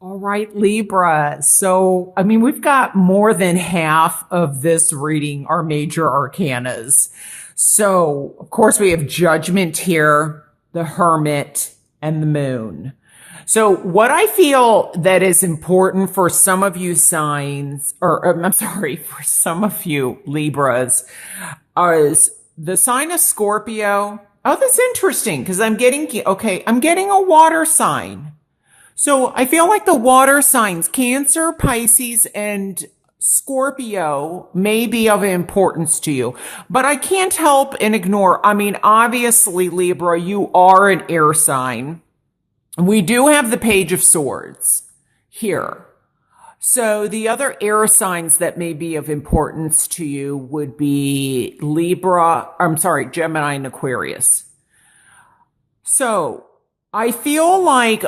All right, Libra. So, we've got more than half of this reading are major arcanas. So, of course, we have Judgment here, the Hermit, and the Moon. So, what I feel that is important for some of you signs, or I'm sorry, for some of you Libras, is the sign of Scorpio. Oh, that's interesting because I'm getting a water sign. So I feel like the water signs, Cancer, Pisces, and Scorpio may be of importance to you, but I can't help and ignore. Obviously, Libra, you are an air sign. We do have the Page of Swords here. So the other air signs that may be of importance to you would be Gemini and Aquarius. So I feel like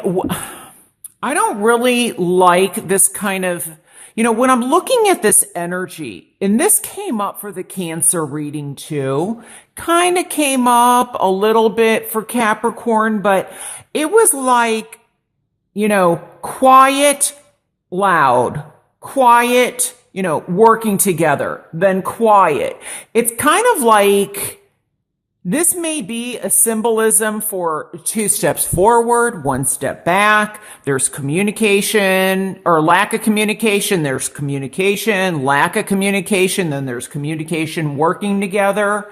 I don't really like this kind of, when I'm looking at this energy, and this came up for the Cancer reading too, kind of came up a little bit for Capricorn, but it was like, quiet, loud, quiet, working together, then quiet. It's kind of like, this may be a symbolism for 2 steps forward, 1 step back. There's communication or lack of communication. There's communication, lack of communication. Then there's communication working together.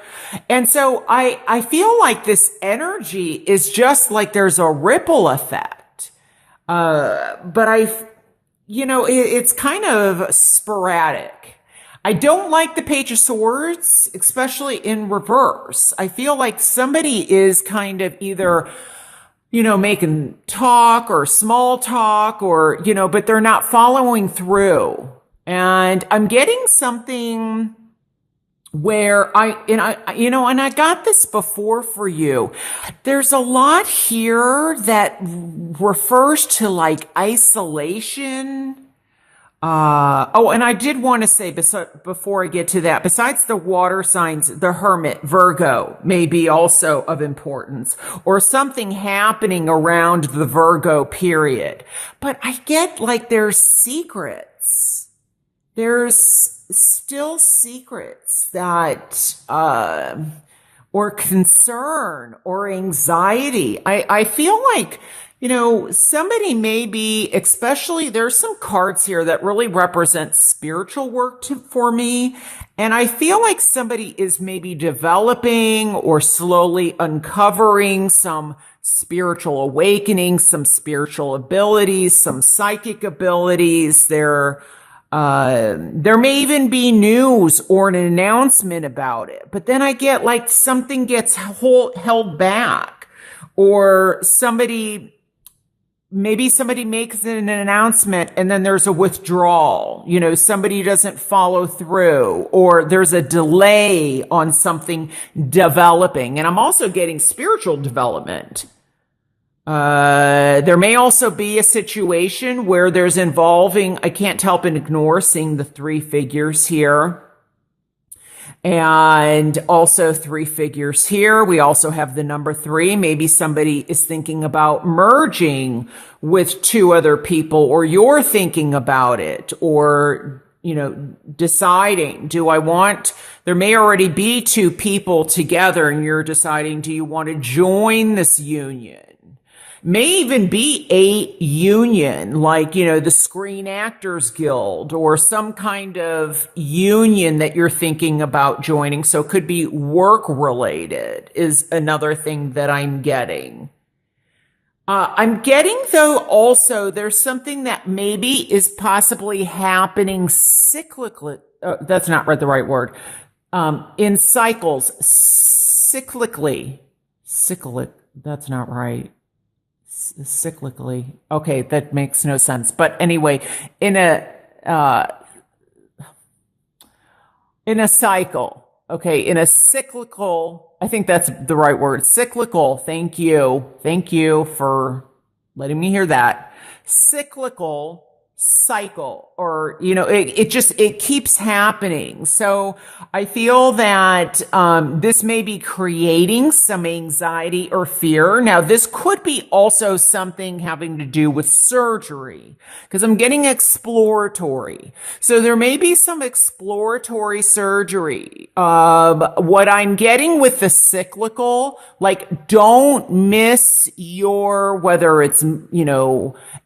And so I feel like this energy is just like there's a ripple effect. But it's kind of sporadic. I don't like the Page of Swords, especially in reverse. I feel like somebody is kind of either, making talk or small talk or, but they're not following through. And I'm getting something where I got this before for you. There's a lot here that refers to like isolation. And I did want to say before I get to that, besides the water signs, the Hermit, Virgo, may be also of importance, or something happening around the Virgo period. But I get like there's secrets. There's still secrets that, or concern or anxiety. I feel like, somebody may be, especially there's some cards here that really represent spiritual work for me. And I feel like somebody is maybe developing or slowly uncovering some spiritual awakening, some spiritual abilities, some psychic abilities. There may even be news or an announcement about it. But then I get like something gets held back, or maybe somebody makes an announcement and then there's a withdrawal. Somebody doesn't follow through, or there's a delay on something developing. And I'm also getting spiritual development. There may also be a situation where there's involving, I can't help and ignore seeing the 3 figures here. And also 3 figures here. We also have the number 3. Maybe somebody is thinking about merging with 2 other people, or you're thinking about it, or, deciding, there may already be 2 people together and you're deciding, do you want to join this union? May even be a union, like, the Screen Actors Guild, or some kind of union that you're thinking about joining. So it could be work related is another thing that I'm getting. I'm getting, though, also there's something that maybe is possibly happening cyclically. That's not the right word. In cycles, cyclically. That's not right. Cyclically. Okay, that makes no sense. But anyway, in a cycle. Okay, in a cyclical, I think that's the right word. Cyclical. Thank you. Thank you for letting me hear that. Cyclical cycle, or it keeps happening. So I feel that this may be creating some anxiety or fear. Now, this could be also something having to do with surgery, because I'm getting exploratory. So there may be some exploratory surgery. What I'm getting with the cyclical, like, don't miss your, whether it's,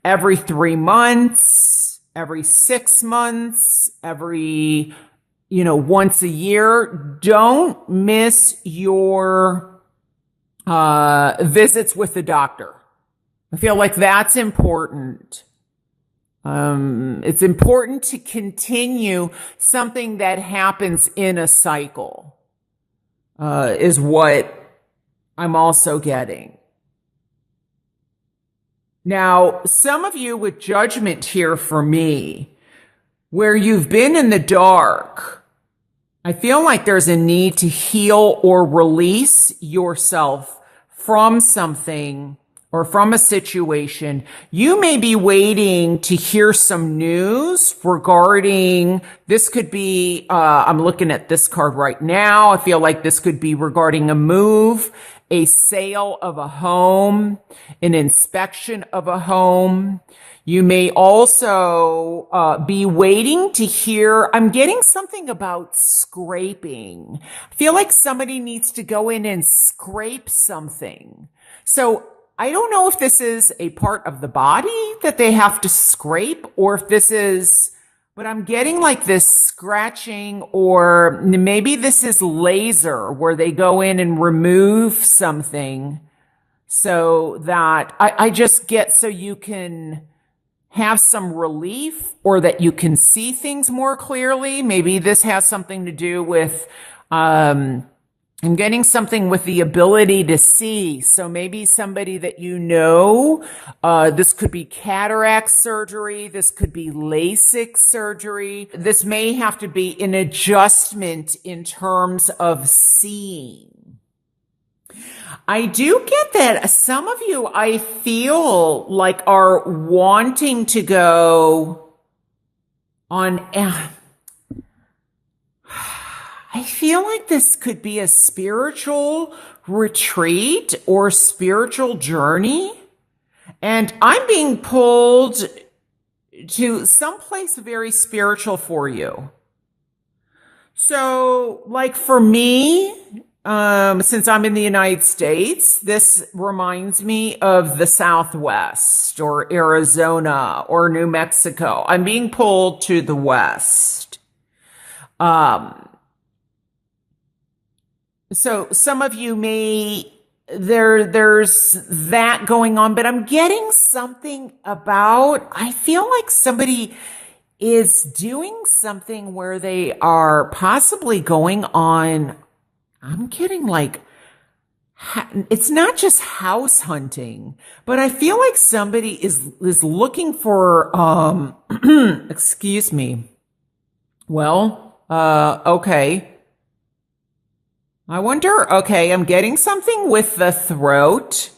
every 3 months, every 6 months, every, once a year. Don't miss your visits with the doctor. I feel like that's important. It's important to continue something that happens in a cycle, is what I'm also getting. Now, some of you with judgment here for me, where you've been in the dark, I feel like there's a need to heal or release yourself from something or from a situation. You may be waiting to hear some news regarding, this could be, I'm looking at this card right now. I feel like this could be regarding a move, a sale of a home, an inspection of a home. You may also be waiting to hear, I'm getting something about scraping. I feel like somebody needs to go in and scrape something. So I don't know if this is a part of the body that they have to scrape, or if this is, but I'm getting like this scratching, or maybe this is laser, where they go in and remove something so that I just get, so you can have some relief, or that you can see things more clearly. Maybe this has something to do with, I'm getting something with the ability to see. So maybe somebody that this could be cataract surgery. This could be LASIK surgery. This may have to be an adjustment in terms of seeing. I do get that some of you, I feel like, are wanting to go on. I feel like this could be a spiritual retreat or spiritual journey. And I'm being pulled to someplace very spiritual for you. So, like, for me, since I'm in the United States, this reminds me of the Southwest, or Arizona, or New Mexico. I'm being pulled to the West. So some of you there's that going on, but I'm getting something about, I feel like somebody is doing something where they are possibly going on, I'm getting like, it's not just house hunting, but I feel like somebody is looking for, excuse me. Well, okay. I wonder, okay, I'm getting something with the throat.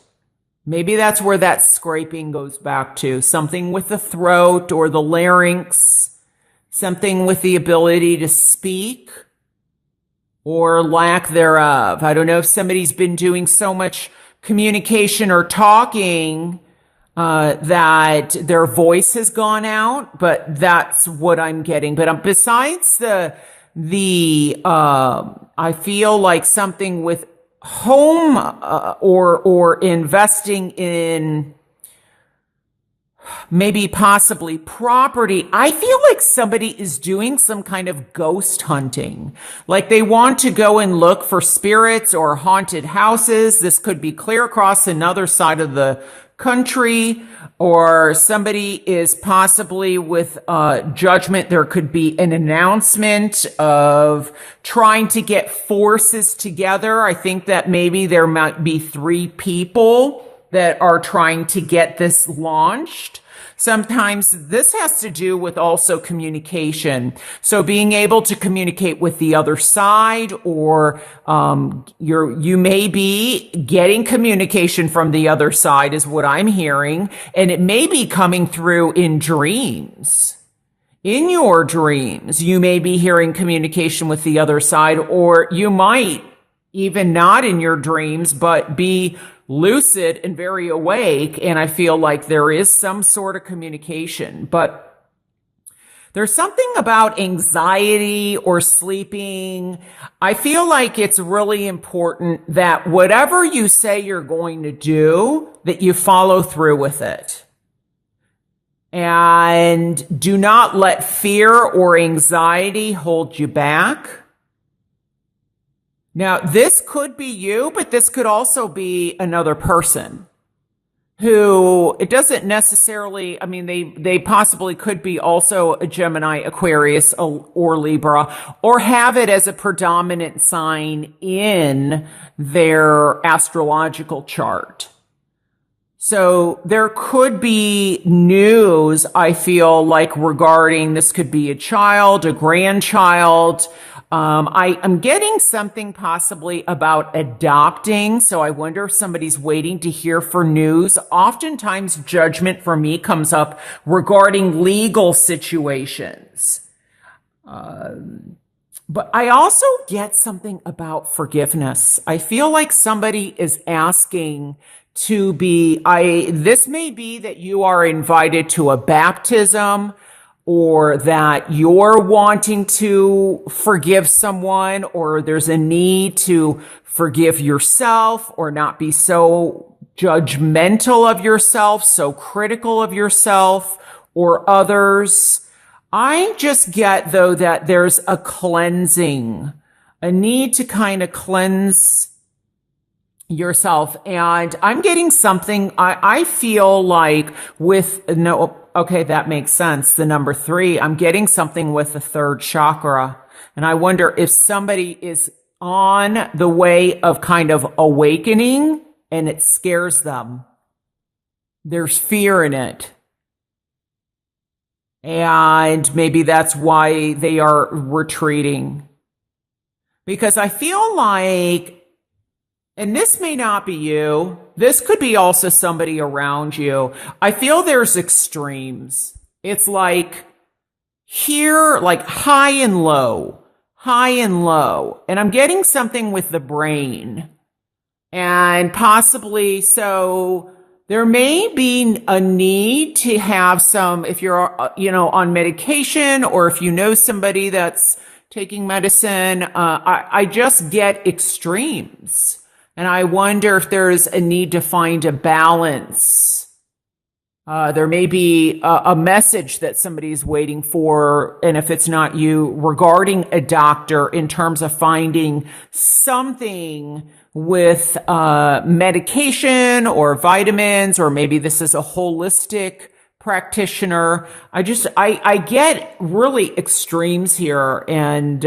Maybe that's where that scraping goes back to. Something with the throat or the larynx. Something with the ability to speak or lack thereof. I don't know if somebody's been doing so much communication or talking that their voice has gone out, but that's what I'm getting. But besides I feel like something with home or investing in maybe possibly property. I feel like somebody is doing some kind of ghost hunting. Like they want to go and look for spirits or haunted houses. This could be clear across another side of the country, or somebody is possibly with judgment. There could be an announcement of trying to get forces together. I think that maybe there might be 3 people that are trying to get this launched. Sometimes this has to do with also communication. So being able to communicate with the other side, or you may be getting communication from the other side is what I'm hearing. And it may be coming through in dreams. In your dreams, you may be hearing communication with the other side, or you might even not in your dreams, but be lucid and very awake. And I feel like there is some sort of communication, but there's something about anxiety or sleeping. I feel like it's really important that whatever you say you're going to do, that you follow through with it. And do not let fear or anxiety hold you back. Now, this could be you, but this could also be another person who, it doesn't necessarily, I mean, they possibly could be also a Gemini, Aquarius, or Libra, or have it as a predominant sign in their astrological chart. So there could be news, I feel like, regarding this could be a child, a grandchild. I'm getting something possibly about adopting. So I wonder if somebody's waiting to hear for news. Oftentimes judgment for me comes up regarding legal situations. But I also get something about forgiveness. I feel like somebody is asking to be, this may be that you are invited to a baptism, or that you're wanting to forgive someone, or there's a need to forgive yourself or not be so judgmental of yourself, so critical of yourself or others. I just get, though, that there's a cleansing, a need to kind of cleanse yourself. And I'm getting something, I feel like okay, that makes sense. The number 3, I'm getting something with the 3rd chakra. And I wonder if somebody is on the way of kind of awakening and it scares them. There's fear in it. And maybe that's why they are retreating. Because I feel like, and this may not be you, this could be also somebody around you. I feel there's extremes. It's like here, like high and low, high and low. And I'm getting something with the brain. And possibly, so there may be a need to have some, if you're, on medication, or if you know somebody that's taking medicine, I just get extremes. And I wonder if there's a need to find a balance. There may be a message that somebody's waiting for, and if it's not you, regarding a doctor in terms of finding something with medication or vitamins, or maybe this is a holistic practitioner. I get really extremes here, and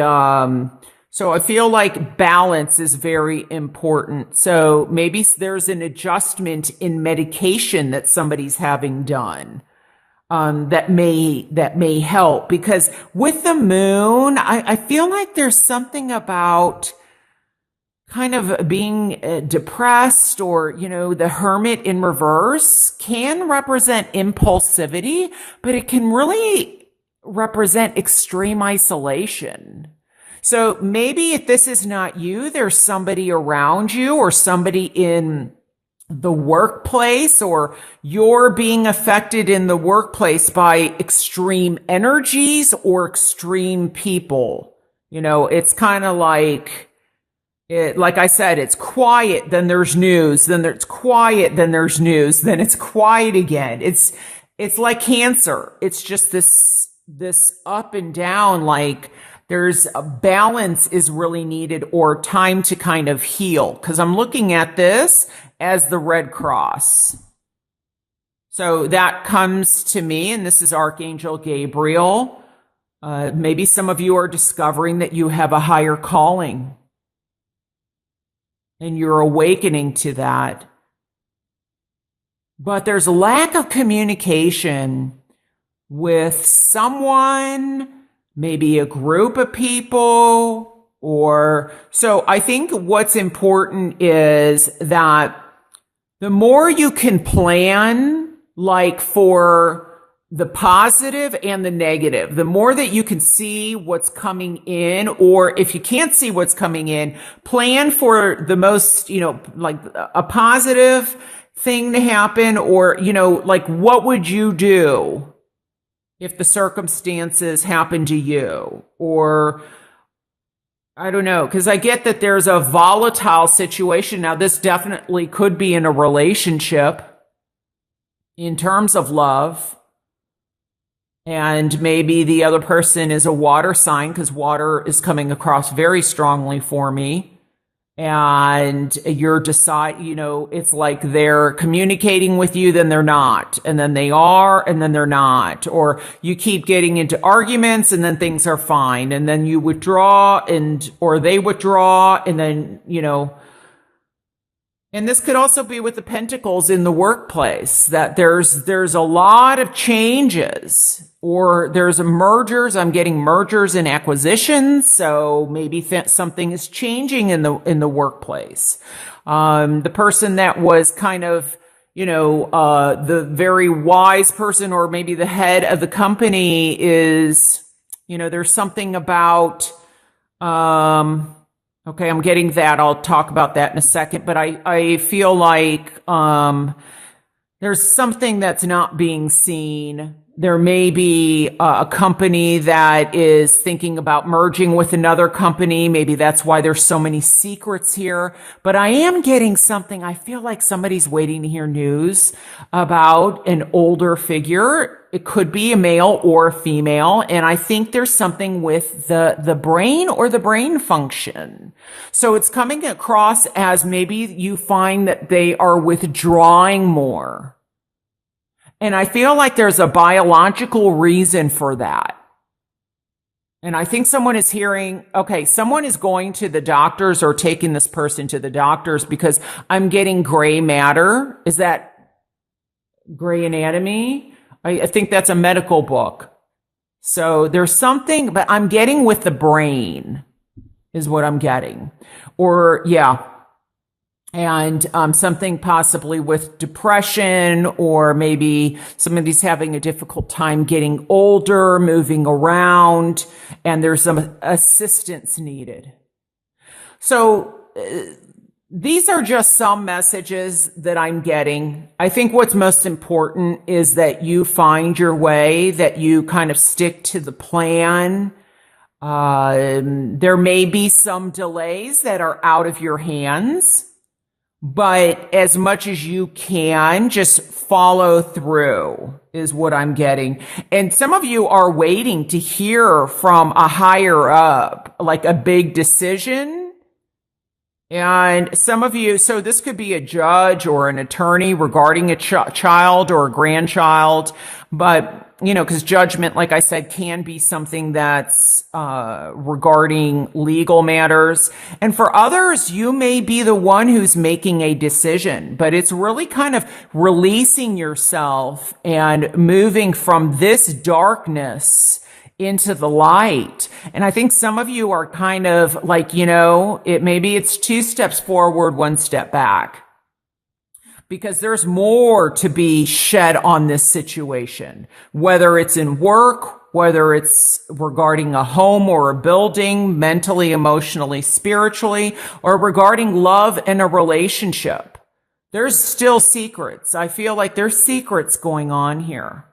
so I feel like balance is very important. So maybe there's an adjustment in medication that somebody's having done, that may help. Because with the moon, I feel like there's something about kind of being depressed, or, the hermit in reverse can represent impulsivity, but it can really represent extreme isolation. So maybe if this is not you, there's somebody around you, or somebody in the workplace, or you're being affected in the workplace by extreme energies or extreme people. It's kind of like, like I said, it's quiet, then there's news, then it's quiet, then there's news, then it's quiet again. It's like Cancer. It's just this up and down, like, there's a balance is really needed, or time to kind of heal. Because I'm looking at this as the Red Cross. So that comes to me, and this is Archangel Gabriel. Maybe some of you are discovering that you have a higher calling, and you're awakening to that. but there's a lack of communication with someone, maybe a group of people, or so I think what's important is that the more you can plan, like for the positive and the negative, the more that you can see what's coming in, or if you can't see what's coming in, plan for the most, like a positive thing to happen, or, like what would you do if the circumstances happen to you? Or I don't know, because I get that there's a volatile situation. Now, this definitely could be in a relationship in terms of love. And maybe the other person is a water sign, because water is coming across very strongly for me. And it's like they're communicating with you, then they're not. And then they are, and then they're not. Or you keep getting into arguments and then things are fine. And then you withdraw or they withdraw, and then, and this could also be with the pentacles in the workplace, that there's a lot of changes, or there's mergers. I'm getting mergers and acquisitions. So maybe something is changing in the workplace. The person that was kind of, the very wise person, or maybe the head of the company is, there's something about, okay, I'm getting that. I'll talk about that in a second. But I feel like there's something that's not being seen. There may be a company that is thinking about merging with another company. Maybe that's why there's so many secrets here. But I am getting something. I feel like somebody's waiting to hear news about an older figure. It could be a male or a female. And I think there's something with the brain or the brain function. So it's coming across as maybe you find that they are withdrawing more. And I feel like there's a biological reason for that. And I think someone is someone is going to the doctors or taking this person to the doctors, because I'm getting gray matter. Is that gray anatomy? I think that's a medical book. So there's something, but I'm getting with the brain is what I'm getting. Or, yeah. And something possibly with depression, or maybe somebody's having a difficult time getting older, moving around, and there's some assistance needed. So these are just some messages that I'm getting. I think what's most important is that you find your way, that you kind of stick to the plan. There may be some delays that are out of your hands. But as much as you can, just follow through is what I'm getting. And some of you are waiting to hear from a higher up, like a big decision. And some of you, so this could be a judge or an attorney regarding a child or a grandchild. But, because judgment, like I said, can be something that's regarding legal matters. And for others, you may be the one who's making a decision, but it's really kind of releasing yourself and moving from this darkness into the light. And I think some of you are kind of like, maybe it's 2 steps forward, 1 step back. Because there's more to be shed on this situation, whether it's in work, whether it's regarding a home or a building, mentally, emotionally, spiritually, or regarding love and a relationship. There's still secrets. I feel like there's secrets going on here.